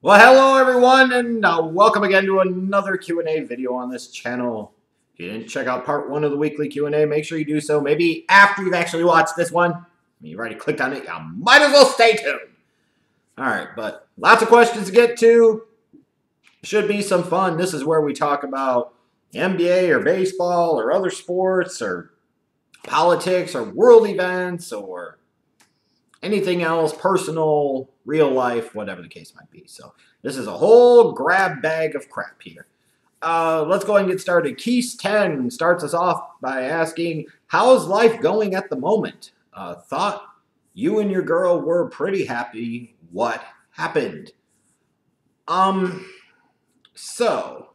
Well, hello everyone, and welcome again to another Q&A video on this channel. If you didn't check out part 1 of the weekly Q&A, make sure you do so. Maybe after you've actually watched this one. I mean, you've already clicked on it, you might as well stay tuned. Alright, but lots of questions to get to. Should be some fun. This is where we talk about NBA or baseball or other sports or politics or world events or anything else, personal, real life, whatever the case might be. So this is a whole grab bag of crap here. Let's go ahead and get started. Keys 10 starts us off by asking, how's life going at the moment? Thought you and your girl were pretty happy. What happened? So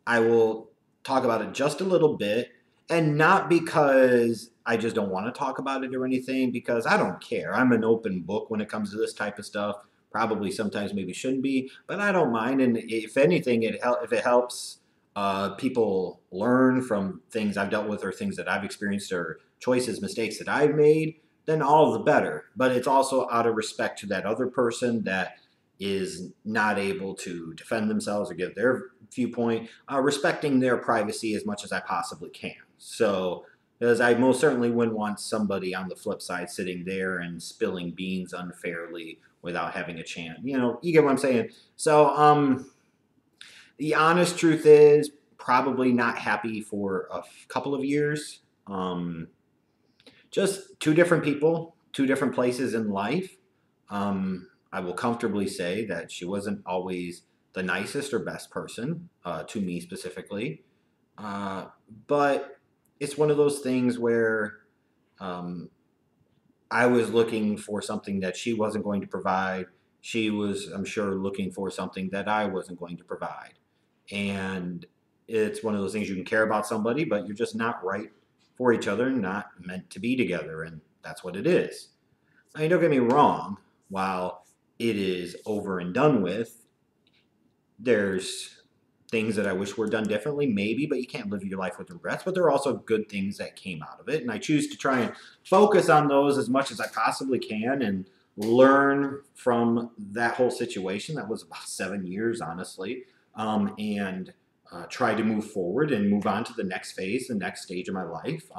I will talk about it just a little bit, and not because I just don't want to talk about it or anything, because I don't care. I'm an open book when it comes to this type of stuff. Probably sometimes maybe shouldn't be, but I don't mind. And if anything, if it helps people learn from things I've dealt with or things that I've experienced or choices, mistakes that I've made, then all the better. But it's also out of respect to that other person that is not able to defend themselves or give their viewpoint, respecting their privacy as much as I possibly can. So, because I most certainly wouldn't want somebody on the flip side sitting there and spilling beans unfairly without having a chance. You get what I'm saying? So, the honest truth is probably not happy for a couple of years. Just two different people, two different places in life. I will comfortably say that she wasn't always the nicest or best person to me specifically. But it's one of those things where I was looking for something that she wasn't going to provide. She was, I'm sure, looking for something that I wasn't going to provide. And it's one of those things, you can care about somebody, but you're just not right for each other, not meant to be together. And that's what it is. I mean, don't get me wrong. While it is over and done with, there's things that I wish were done differently, maybe, but you can't live your life with regrets. But there are also good things that came out of it. And I choose to try and focus on those as much as I possibly can and learn from that whole situation. That was about 7 years, honestly. And try to move forward and move on to the next phase, the next stage of my life.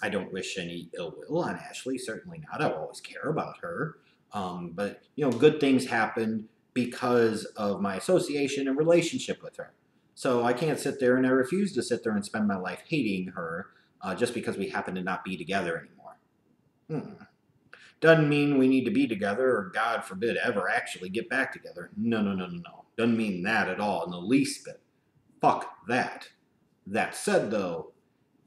I don't wish any ill will on Ashley, certainly not. I will always care about her. But, good things happened because of my association and relationship with her. So I can't sit there, and I refuse to sit there and spend my life hating her just because we happen to not be together anymore. Doesn't mean we need to be together or, God forbid, ever actually get back together. No. Doesn't mean that at all in the least bit. Fuck that. That said, though,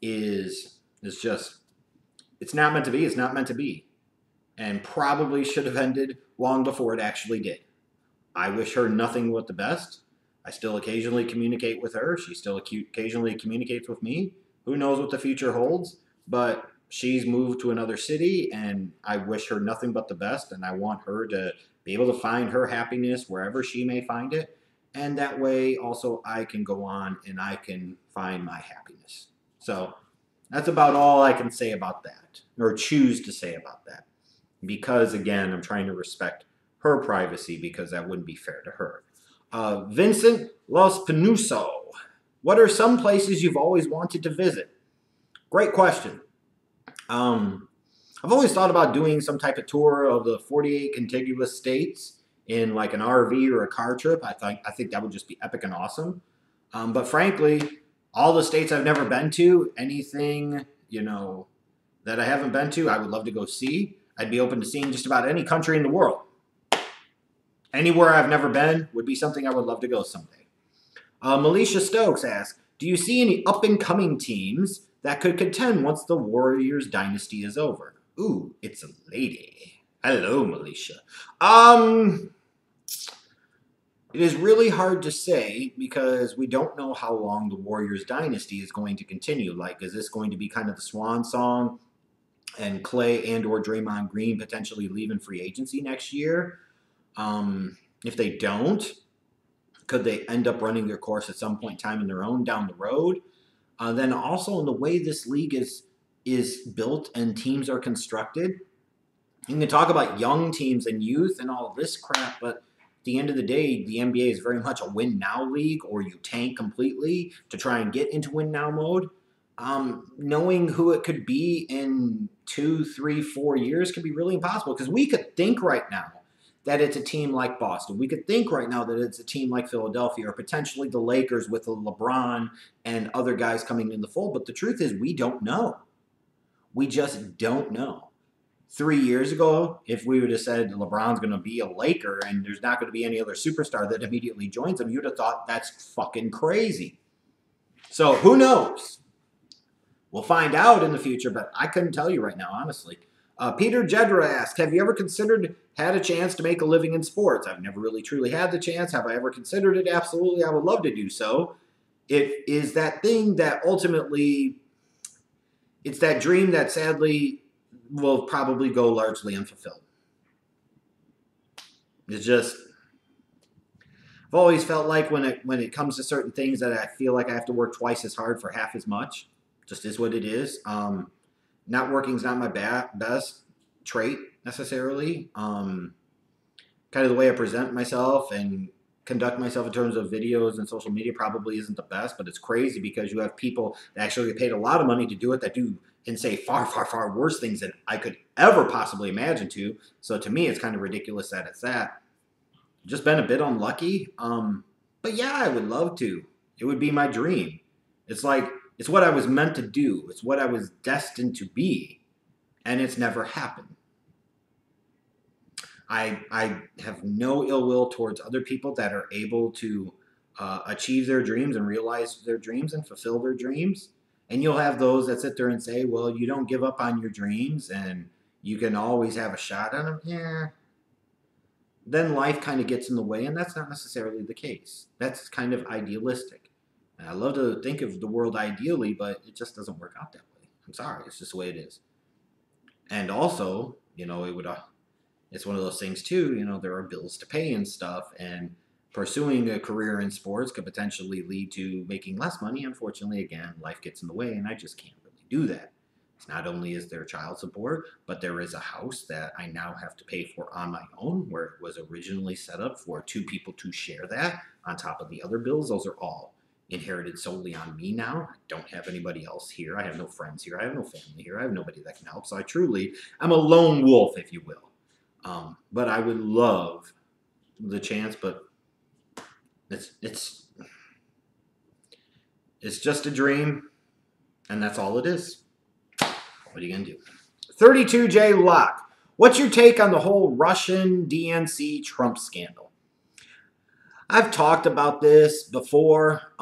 is just, it's not meant to be. It's not meant to be. And probably should have ended long before it actually did. I wish her nothing but the best. I still occasionally communicate with her. She still occasionally communicates with me. Who knows what the future holds? But she's moved to another city, and I wish her nothing but the best. And I want her to be able to find her happiness wherever she may find it. And that way, also, I can go on and I can find my happiness. So that's about all I can say about that, or choose to say about that. Because, again, I'm trying to respect her privacy because that wouldn't be fair to her. Vincent Los Penuso. What are some places you've always wanted to visit? Great question. I've always thought about doing some type of tour of the 48 contiguous states in like an RV or a car trip. I think that would just be epic and awesome. But frankly, all the states I've never been to, anything, that I haven't been to, I would love to go see. I'd be open to seeing just about any country in the world. Anywhere I've never been would be something I would love to go someday. Militia Stokes asks, do you see any up-and-coming teams that could contend once the Warriors dynasty is over? Ooh, it's a lady. Hello, Militia. It is really hard to say because we don't know how long the Warriors dynasty is going to continue. Like, is this going to be kind of the swan song and Clay and or Draymond Green potentially leaving free agency next year? If they don't, could they end up running their course at some point in time in their own down the road? Then also in the way this league is built and teams are constructed, you can talk about young teams and youth and all this crap, but the end of the day, the NBA is very much a win now league, or you tank completely to try and get into win now mode. Knowing who it could be in 2, 3, 4 years could be really impossible, because we could think right now that it's a team like Boston. We could think right now that it's a team like Philadelphia, or potentially the Lakers with LeBron and other guys coming in the fold. But the truth is, we don't know. We just don't know. 3 years ago, if we would have said LeBron's going to be a Laker and there's not going to be any other superstar that immediately joins him, you'd have thought that's fucking crazy. So who knows? We'll find out in the future, but I couldn't tell you right now, honestly. Peter Jedra asked, have you ever had a chance to make a living in sports? I've never really truly had the chance. Have I ever considered it? Absolutely. I would love to do so. It is that thing that ultimately, it's that dream that sadly will probably go largely unfulfilled. It's just, I've always felt like when it comes to certain things that I feel like I have to work twice as hard for half as much. Just is what it is. Not working is not my best trait necessarily. Kind of the way I present myself and conduct myself in terms of videos and social media probably isn't the best, but it's crazy because you have people that actually get paid a lot of money to do it that do and say far, far, far worse things than I could ever possibly imagine to. So to me, it's kind of ridiculous that it's that. Just been a bit unlucky. But yeah, I would love to. It would be my dream. It's like, it's what I was meant to do. It's what I was destined to be. And it's never happened. I have no ill will towards other people that are able to achieve their dreams and realize their dreams and fulfill their dreams. And you'll have those that sit there and say, well, you don't give up on your dreams and you can always have a shot at them. Yeah. Then life kind of gets in the way, and that's not necessarily the case. That's kind of idealistic. And I love to think of the world ideally, but it just doesn't work out that way. I'm sorry. It's just the way it is. And also, it's one of those things too, there are bills to pay and stuff, and pursuing a career in sports could potentially lead to making less money. Unfortunately, again, life gets in the way, and I just can't really do that. It's not only is there child support, but there is a house that I now have to pay for on my own, where it was originally set up for 2 people to share that on top of the other bills. Those are all inherited solely on me now. I don't have anybody else here. I have no friends here. I have no family here. I have nobody that can help. So I'm a lone wolf, if you will. But I would love the chance, but it's just a dream, and that's all it is. What are you going to do? 32J Locke, what's your take on the whole Russian DNC Trump scandal? I've talked about this before.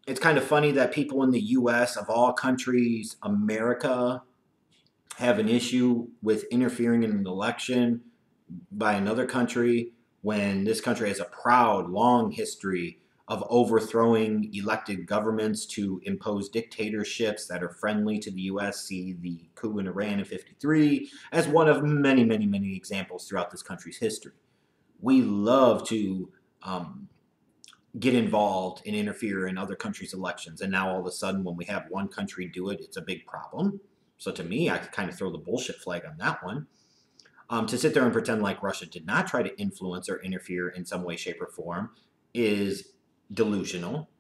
It's kind of funny that people in the U.S., of all countries, America, have an issue with interfering in an election by another country when this country has a proud, long history of overthrowing elected governments to impose dictatorships that are friendly to the U.S. See the coup in Iran in '53 as one of many, many, many examples throughout this country's history. We love to get involved and interfere in other countries' elections, and now all of a sudden when we have one country do it, it's a big problem. So to me, I could kind of throw the bullshit flag on that one. To sit there and pretend like Russia did not try to influence or interfere in some way, shape, or form is delusional.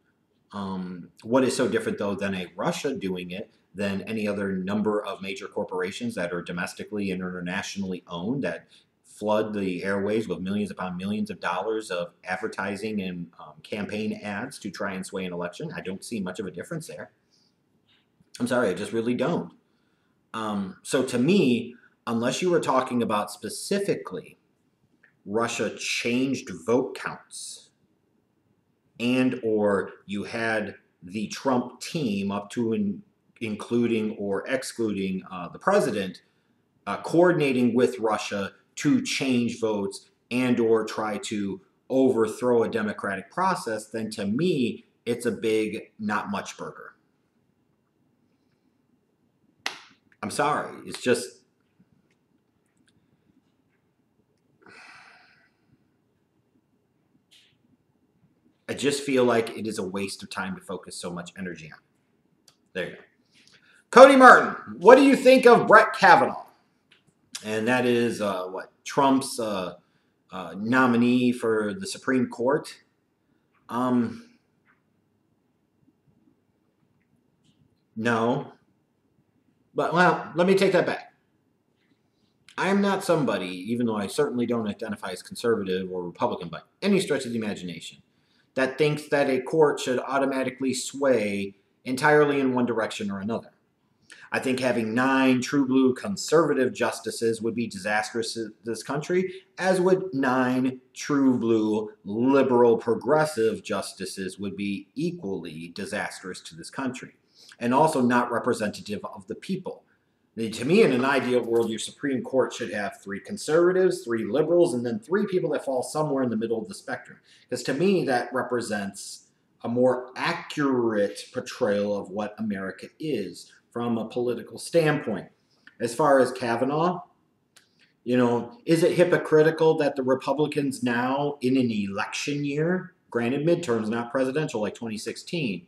What is so different, though, than a Russia doing it than any other number of major corporations that are domestically and internationally owned that flood the airways with millions upon millions of dollars of advertising and campaign ads to try and sway an election? I don't see much of a difference there. I'm sorry, I just really don't. So to me, unless you were talking about specifically Russia changed vote counts and or you had the Trump team up to and including or excluding the president coordinating with Russia to change votes and or try to overthrow a democratic process, then to me, it's a big not much burger. I'm sorry. It's just, I just feel like it is a waste of time to focus so much energy on. There you go. Cody Martin, what do you think of Brett Kavanaugh? And that is Trump's nominee for the Supreme Court. No. But, well, let me take that back. I am not somebody, even though I certainly don't identify as conservative or Republican by any stretch of the imagination, that thinks that a court should automatically sway entirely in one direction or another. I think having 9 true blue conservative justices would be disastrous to this country, as would 9 true blue liberal progressive justices would be equally disastrous to this country, and also not representative of the people. To me, in an ideal world, your Supreme Court should have 3 conservatives, 3 liberals, and then 3 people that fall somewhere in the middle of the spectrum. Because to me, that represents a more accurate portrayal of what America is from a political standpoint. As far as Kavanaugh, is it hypocritical that the Republicans now, in an election year, granted midterms, not presidential like 2016,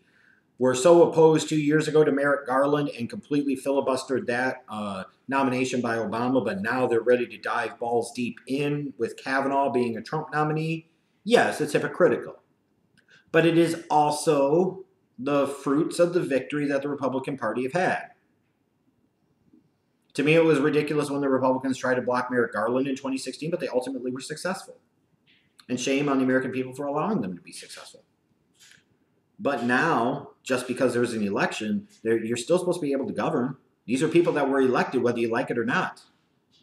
were so opposed 2 years ago to Merrick Garland and completely filibustered that nomination by Obama, but now they're ready to dive balls deep in with Kavanaugh being a Trump nominee? Yes, it's hypocritical. But it is also the fruits of the victory that the Republican Party have had. To me, it was ridiculous when the Republicans tried to block Merrick Garland in 2016, but they ultimately were successful. And shame on the American people for allowing them to be successful. But now, just because there's an election, you're still supposed to be able to govern. These are people that were elected, whether you like it or not.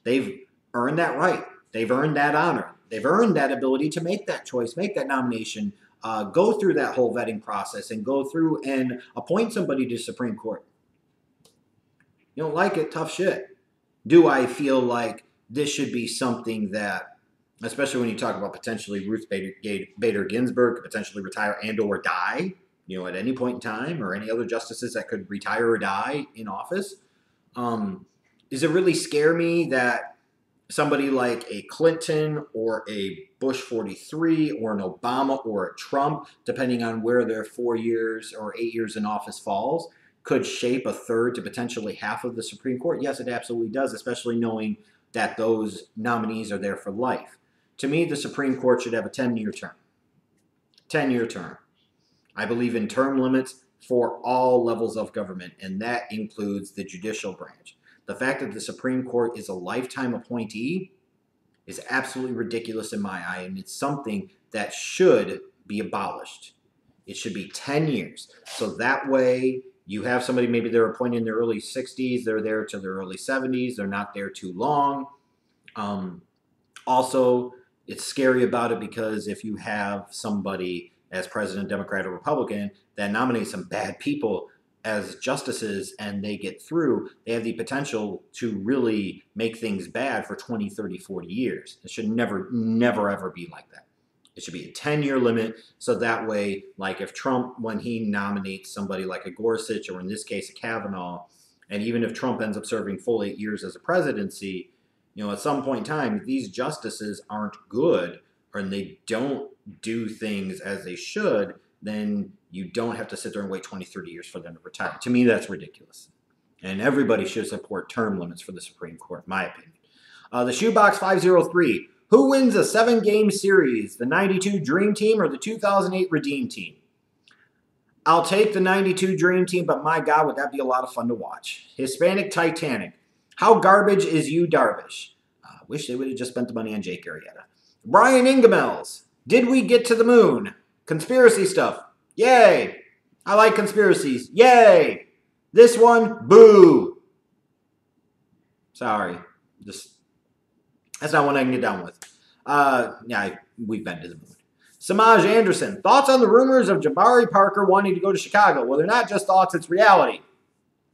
They've earned that right. They've earned that honor. They've earned that ability to make that choice, make that nomination, go through that whole vetting process, and go through and appoint somebody to the Supreme Court. You don't like it, tough shit. Do I feel like this should be something that, especially when you talk about potentially Ruth Bader Ginsburg could potentially retire and or die, at any point in time, or any other justices that could retire or die in office? Does it really scare me that somebody like a Clinton or a Bush 43 or an Obama or a Trump, depending on where their 4 years or 8 years in office falls, could shape a third to potentially half of the Supreme Court? Yes, it absolutely does, especially knowing that those nominees are there for life. To me, the Supreme Court should have a 10-year term. 10-year term. I believe in term limits for all levels of government, and that includes the judicial branch. The fact that the Supreme Court is a lifetime appointee is absolutely ridiculous in my eye, and it's something that should be abolished. It should be 10 years. So that way you have somebody, maybe they're appointed in their early 60s, they're there to their early 70s, they're not there too long. Also, it's scary about it because if you have somebody as president, Democrat or Republican, that nominates some bad people as justices and they get through, they have the potential to really make things bad for 20, 30, 40 years. It should never, ever be like that. It should be a 10-year limit, so that way, like if Trump, when he nominates somebody like a Gorsuch, or in this case a Kavanaugh, and even if Trump ends up serving full 8 years as a presidency, at some point in time, these justices aren't good, or they don't do things as they should, then you don't have to sit there and wait 20, 30 years for them to retire. To me, that's ridiculous. And everybody should support term limits for the Supreme Court, in my opinion. The Shoebox 503. Who wins a 7-game series, the 92 Dream Team or the 2008 Redeem Team? I'll take the 92 Dream Team, but my God, would that be a lot of fun to watch. Hispanic Titanic. How garbage is you, Darvish? Wish they would have just spent the money on Jake Arrieta. Brian Ingemels. Did we get to the moon? Conspiracy stuff. Yay. I like conspiracies. Yay. This one, boo. Sorry. That's not one I can get down with. We've been to the moon. Samaj Anderson. Thoughts on the rumors of Jabari Parker wanting to go to Chicago? Well, they're not just thoughts, it's reality.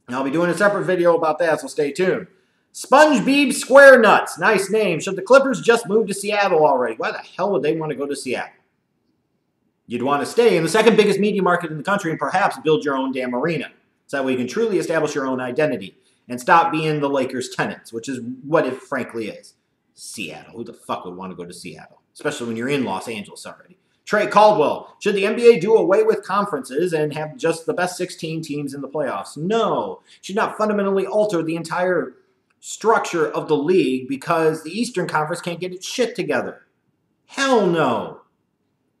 And I'll be doing a separate video about that, so stay tuned. SpongeBob Square Nuts. Nice name. Should the Clippers just move to Seattle already? Why the hell would they want to go to Seattle? You'd want to stay in the second biggest media market in the country and perhaps build your own damn arena. So that way you can truly establish your own identity and stop being the Lakers' tenants, which is what it frankly is. Seattle. Who the fuck would want to go to Seattle? Especially when you're in Los Angeles already. Trey Caldwell. Should the NBA do away with conferences and have just the best 16 teams in the playoffs? No. Should not fundamentally alter the entire structure of the league because the Eastern Conference can't get its shit together. Hell no.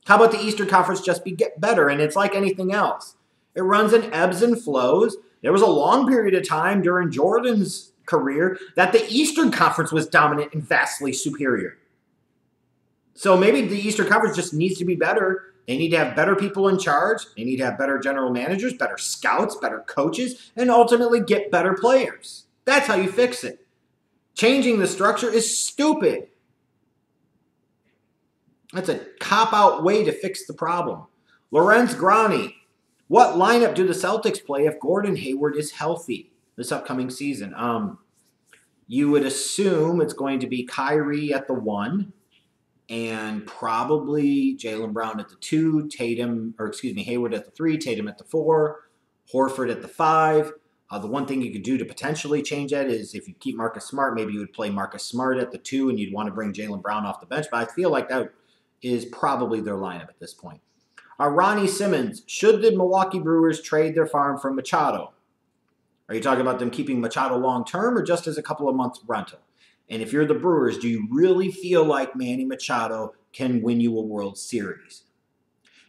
How about the Eastern Conference just get better? And it's like anything else. It runs in ebbs and flows. There was a long period of time during Jordan's career that the Eastern Conference was dominant and vastly superior. So maybe the Eastern Conference just needs to be better. They need to have better people in charge. They need to have better general managers, better scouts, better coaches, and ultimately get better players. That's how you fix it. Changing the structure is stupid. That's a cop-out way to fix the problem. Lorenz Grani, what lineup do the Celtics play if Gordon Hayward is healthy this upcoming season? You would assume it's going to be Kyrie at the 1 and probably Jaylen Brown at the 2, Hayward at the 3, Tatum at the 4, Horford at the 5. The one thing you could do to potentially change that is if you keep Marcus Smart, maybe you would play Marcus Smart at the 2 and you'd want to bring Jaylen Brown off the bench. But I feel like that is probably their lineup at this point. Ronnie Simmons, should the Milwaukee Brewers trade their farm for Machado? Are you talking about them keeping Machado long-term or just as a couple of months rental? And if you're the Brewers, do you really feel like Manny Machado can win you a World Series?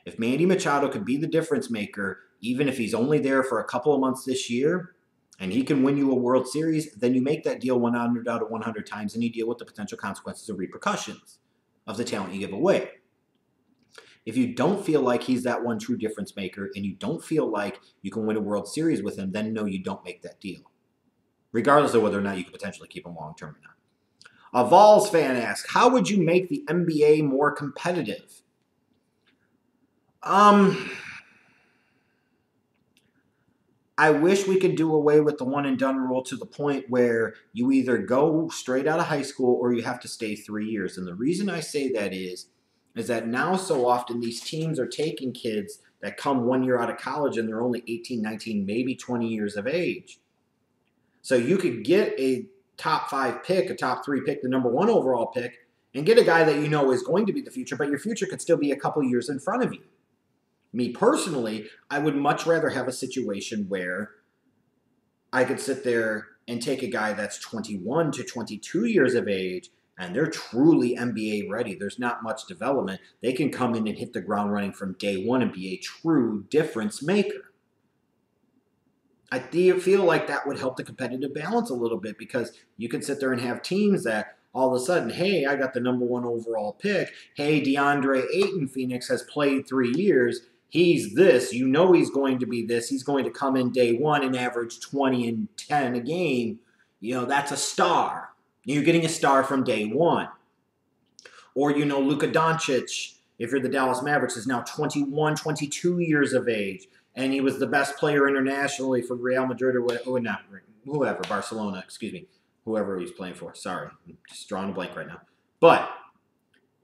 If Manny Machado could be the difference maker, even if he's only there for a couple of months this year, and he can win you a World Series, then you make that deal 100 out of 100 times and you deal with the potential consequences or repercussions of the talent you give away. If you don't feel like he's that one true difference maker and you don't feel like you can win a World Series with him, then no, you don't make that deal, regardless of whether or not you could potentially keep him long-term or not. A Vols fan asks, how would you make the NBA more competitive? I wish we could do away with the one and done rule to the point where you either go straight out of high school or you have to stay 3 years. And the reason I say that is that now so often these teams are taking kids that come 1 year out of college and they're only 18, 19, maybe 20 years of age. So you could get a top 5 pick, a top 3 pick, the number 1 overall pick, and get a guy that you know is going to be the future, but your future could still be a couple years in front of you. Me personally, I would much rather have a situation where I could sit there and take a guy that's 21 to 22 years of age and they're truly NBA ready. There's not much development. They can come in and hit the ground running from day one and be a true difference maker. I feel like that would help the competitive balance a little bit because you could sit there and have teams that all of a sudden, hey, I got the number 1 overall pick. Hey, DeAndre Ayton, Phoenix, has played 3 years. He's this. You know he's going to be this. He's going to come in day 1 and average 20 and 10 a game. You know, that's a star. You're getting a star from day 1. Or, you know, Luka Doncic, if you're the Dallas Mavericks, is now 21, 22 years of age. And he was the best player internationally for Real Madrid Barcelona, whoever he's playing for. Sorry, I'm just drawing a blank right now. But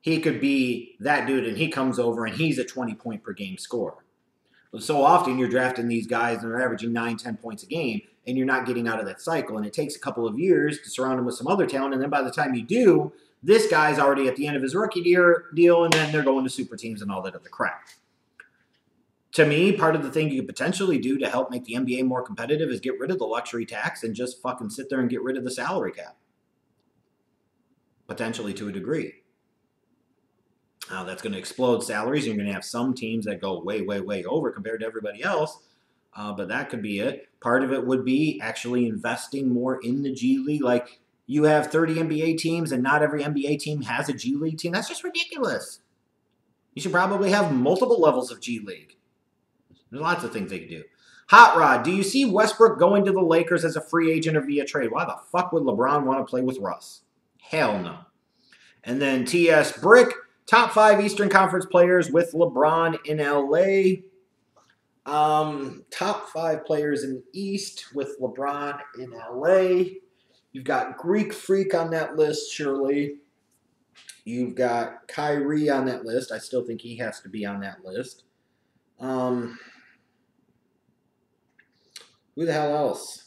he could be that dude, and he comes over, and he's a 20-point-per-game scorer. So often you're drafting these guys, and they're averaging 9, 10 points a game, and you're not getting out of that cycle. And it takes a couple of years to surround him with some other talent, and then by the time you do, this guy's already at the end of his rookie deal, and then they're going to super teams and all that other crap. To me, part of the thing you could potentially do to help make the NBA more competitive is get rid of the luxury tax and just fucking sit there and get rid of the salary cap. Potentially to a degree. Now, that's going to explode salaries. You're going to have some teams that go way, way, way over compared to everybody else. But that could be it. Part of it would be actually investing more in the G League. Like, you have 30 NBA teams and not every NBA team has a G League team. That's just ridiculous. You should probably have multiple levels of G League. There's lots of things they could do. Hot Rod, do you see Westbrook going to the Lakers as a free agent or via trade? Why the fuck would LeBron want to play with Russ? Hell no. And then TS Brick, top 5 Eastern Conference players with LeBron in LA. Top 5 players in the East with LeBron in LA. You've got Greek Freak on that list, surely. You've got Kyrie on that list. I still think he has to be on that list. Who the hell else?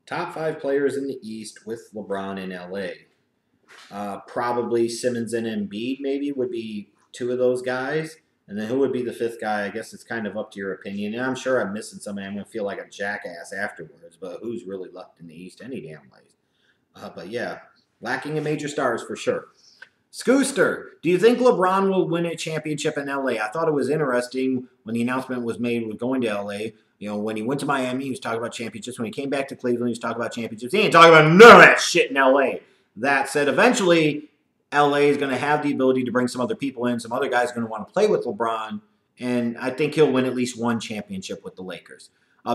Top 5 players in the East with LeBron in LA. Probably Simmons and Embiid maybe would be 2 of those guys. And then who would be the 5th guy? I guess it's kind of up to your opinion. And I'm sure I'm missing somebody. I'm going to feel like a jackass afterwards. But who's really left in the East any damn ways? But yeah, lacking in major stars for sure. Scooster, do you think LeBron will win a championship in LA? I thought it was interesting when the announcement was made with going to LA. You know, when he went to Miami, he was talking about championships. When he came back to Cleveland, he was talking about championships. He ain't talking about none of that shit in LA. That said, eventually, LA is going to have the ability to bring some other people in. Some other guys are going to want to play with LeBron. And I think he'll win at least one championship with the Lakers.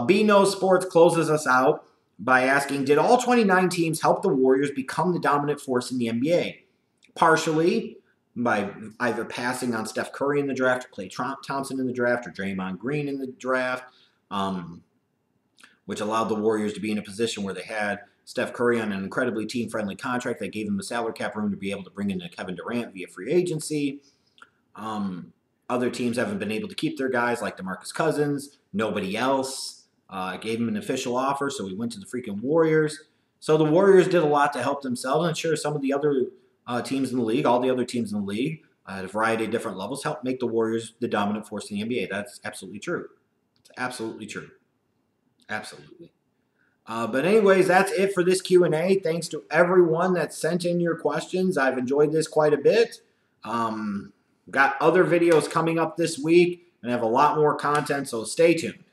B No Sports closes us out by asking, did all 29 teams help the Warriors become the dominant force in the NBA? Partially by either passing on Steph Curry in the draft, or Klay Thompson in the draft, or Draymond Green in the draft, which allowed the Warriors to be in a position where they had Steph Curry on an incredibly team-friendly contract that gave him the salary cap room to be able to bring in Kevin Durant via free agency. Other teams haven't been able to keep their guys like DeMarcus Cousins. Nobody else gave him an official offer, so he went to the freaking Warriors. So the Warriors did a lot to help themselves, and sure, some of the other teams in the league, all the other teams in the league, at a variety of different levels, help make the Warriors the dominant force in the NBA. That's absolutely true. It's absolutely true. Absolutely. But anyways, that's it for this Q&A. Thanks to everyone that sent in your questions. I've enjoyed this quite a bit. Got other videos coming up this week and have a lot more content, so stay tuned.